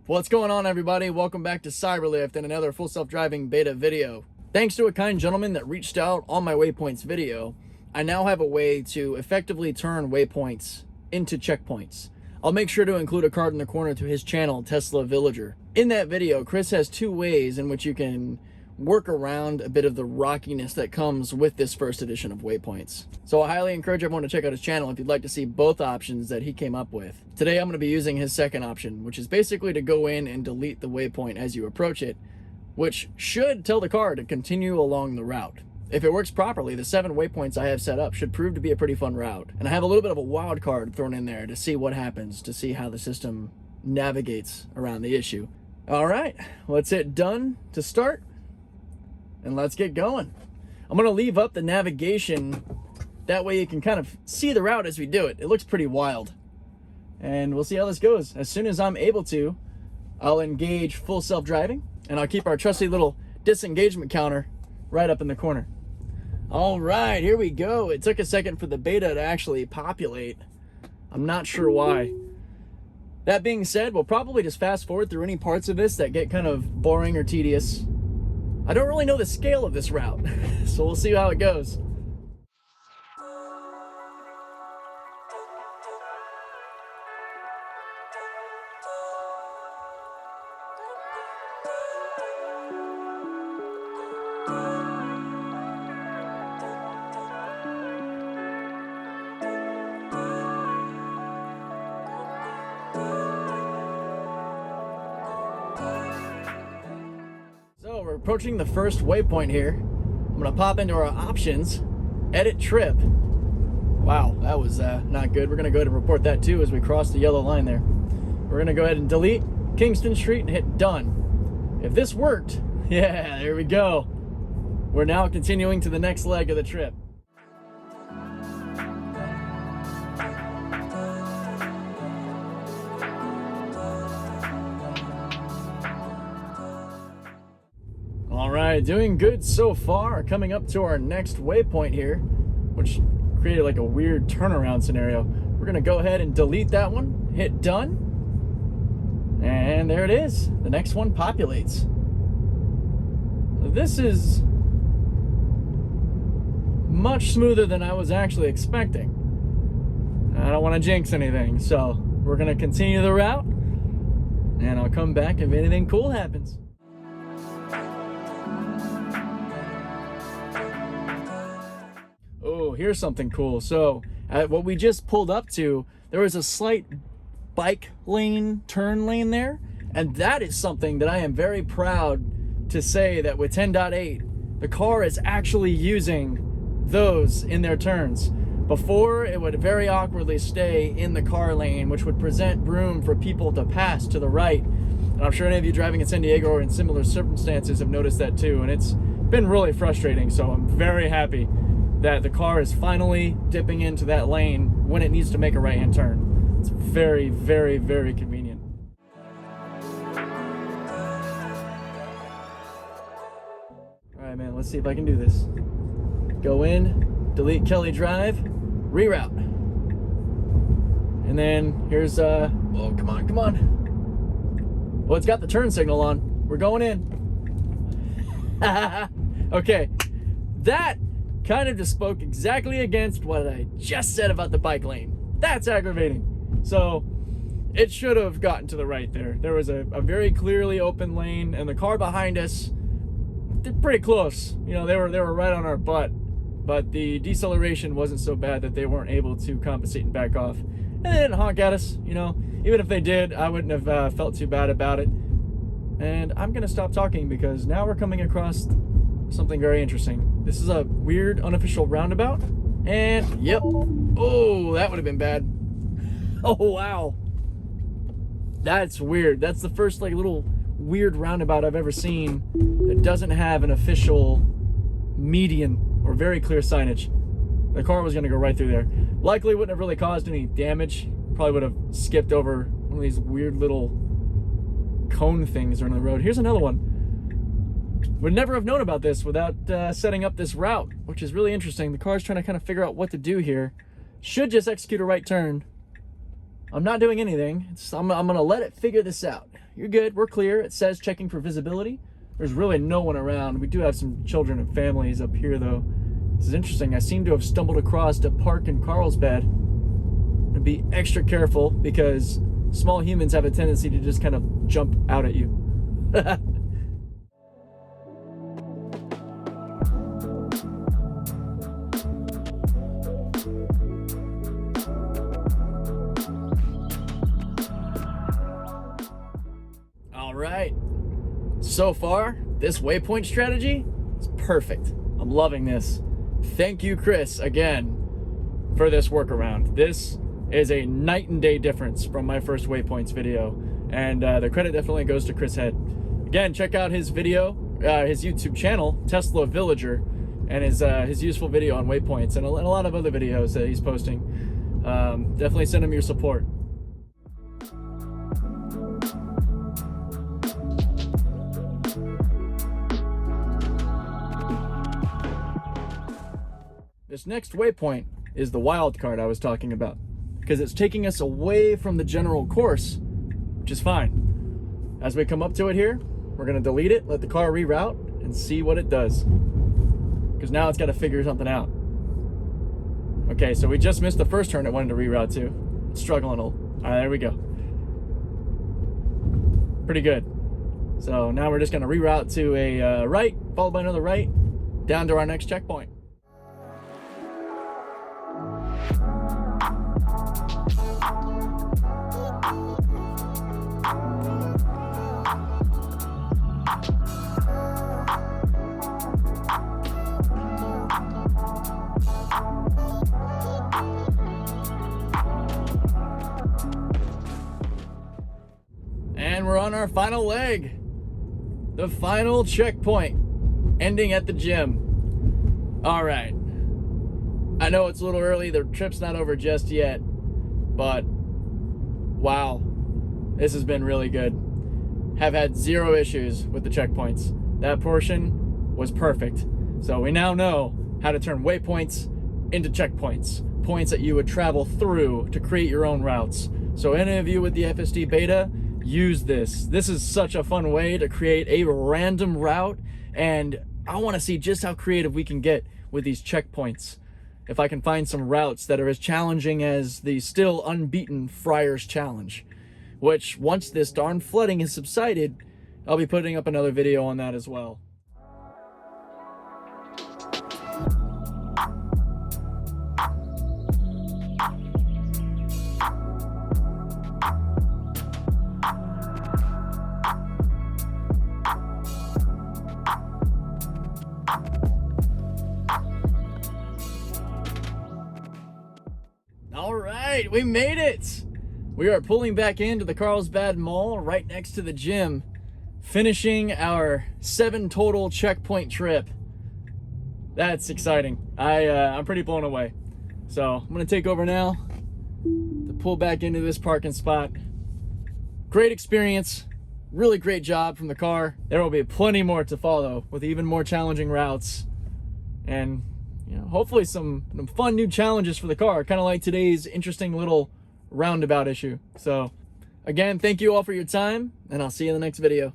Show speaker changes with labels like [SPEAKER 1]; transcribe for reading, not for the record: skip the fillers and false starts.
[SPEAKER 1] What's going on, everybody? Welcome back to Cyberlift and another full self-driving beta video. Thanks to a kind gentleman that reached out on my waypoints video, I now have a way to effectively turn waypoints into checkpoints. I'll make sure to include a card in the corner to his channel, Tesla Villager. In that video, Chris has two ways in which you can work around a bit of the rockiness that comes with this first edition of Waypoints. So I highly encourage everyone to check out his channel if you'd like to see both options that he came up with. Today I'm going to be using his second option, which is basically to go in and delete the waypoint as you approach it, which should tell the car to continue along the route. If it works properly, the 7 waypoints I have set up should prove to be a pretty fun route. And I have a little bit of a wild card thrown in there to see what happens, to see how the system navigates around the issue. All right, let's hit done to start. And let's get going. I'm gonna leave up the navigation. That way you can kind of see the route as we do it. It looks pretty wild. And we'll see how this goes. As soon as I'm able to, I'll engage full self-driving, and I'll keep our trusty little disengagement counter right up in the corner. All right, here we go. It took a second for the beta to actually populate. I'm not sure why. That being said, we'll probably just fast forward through any parts of this that get kind of boring or tedious. I don't really know the scale of this route, so we'll see how it goes. We're approaching the first waypoint here. I'm gonna pop into our options, edit trip. Wow, that was not good. We're gonna go ahead and report that too as we cross the yellow line there. We're gonna go ahead and delete Kingston Street and hit done. If this worked, yeah, there we go. We're now continuing to the next leg of the trip. Alright, doing good so far. Coming up to our next waypoint here, which created like a weird turnaround scenario. We're going to go ahead and delete that one, hit done, and there it is. The next one populates. This is much smoother than I was actually expecting. I don't want to jinx anything, so we're going to continue the route, and I'll come back if anything cool happens. Oh, here's something cool. So at what we just pulled up to, there was a slight bike lane, turn lane there. And that is something that I am very proud to say that with 10.8, the car is actually using those in their turns. Before, it would very awkwardly stay in the car lane, which would present room for people to pass to the right. And I'm sure any of you driving in San Diego or in similar circumstances have noticed that too. And it's been really frustrating. So I'm very happy that the car is finally dipping into that lane when it needs to make a right-hand turn. It's very, very, very convenient. All right, man, let's see if I can do this. Go in, delete Kelly Drive, reroute. And then here's, oh, come on, come on. Well, it's got the turn signal on. We're going in. Okay, that kind of just spoke exactly against what I just said about the bike lane. That's aggravating. So it should have gotten to the right there. There was a very clearly open lane, and the car behind us, they're pretty close. You know, they were right on our butt, but the deceleration wasn't so bad that they weren't able to compensate and back off. And they didn't honk at us, you know. Even if they did, I wouldn't have felt too bad about it. And I'm gonna stop talking because now we're coming across something very interesting. This is a weird unofficial roundabout, and yep. Oh, that would have been bad. Oh wow, that's weird. That's the first like little weird roundabout I've ever seen that doesn't have an official median or very clear signage. The car was gonna go right through there. Likely wouldn't have really caused any damage. Probably would have skipped over one of these weird little cone things on the road. Here's another one. Would never have known about this without setting up this route, which is really interesting. The car's trying to kind of figure out what to do here. Should just execute a right turn. I'm not doing anything. I'm gonna let it figure this out. You're good, we're clear. It says checking for visibility. There's really no one around. We do have some children and families up here though. This is interesting. I seem to have stumbled across a park in Carlsbad. I'm gonna be extra careful because small humans have a tendency to just kind of jump out at you. All right. So far, this waypoint strategy is perfect. I'm loving this. Thank you, Chris, again, for this workaround. This is a night and day difference from my first waypoints video, and the credit definitely goes to Chris Head. Again, check out his video, his YouTube channel, Tesla Villager, and his useful video on waypoints and a lot of other videos that he's posting. Definitely send him your support. This next waypoint is the wild card I was talking about, because it's taking us away from the general course, which is fine. As we come up to it here, we're gonna delete it, let the car reroute, and see what it does. Because now it's gotta figure something out. Okay, so we just missed the first turn it wanted to reroute to. It's struggling a little. All right, there we go. Pretty good. So now we're just gonna reroute to a right, followed by another right, down to our next checkpoint. And we're on our final leg. The final checkpoint, ending at the gym. All right. I know it's a little early, the trip's not over just yet, but wow, this has been really good. Have had zero issues with the checkpoints. That portion was perfect. So we now know how to turn waypoints into checkpoints, points that you would travel through to create your own routes. So any of you with the FSD beta, use this. This is such a fun way to create a random route, and I want to see just how creative we can get with these checkpoints. If I can find some routes that are as challenging as the still unbeaten Friars Challenge, which once this darn flooding has subsided, I'll be putting up another video on that as well. All right, we made it. We are pulling back into the Carlsbad Mall right next to the gym, finishing our 7 total checkpoint trip. That's exciting. I'm pretty blown away. So I'm gonna take over now to pull back into this parking spot. Great experience, really great job from the car. There will be plenty more to follow with even more challenging routes, and hopefully some fun new challenges for the car, kind of like today's interesting little roundabout issue. So again, thank you all for your time, and I'll see you in the next video.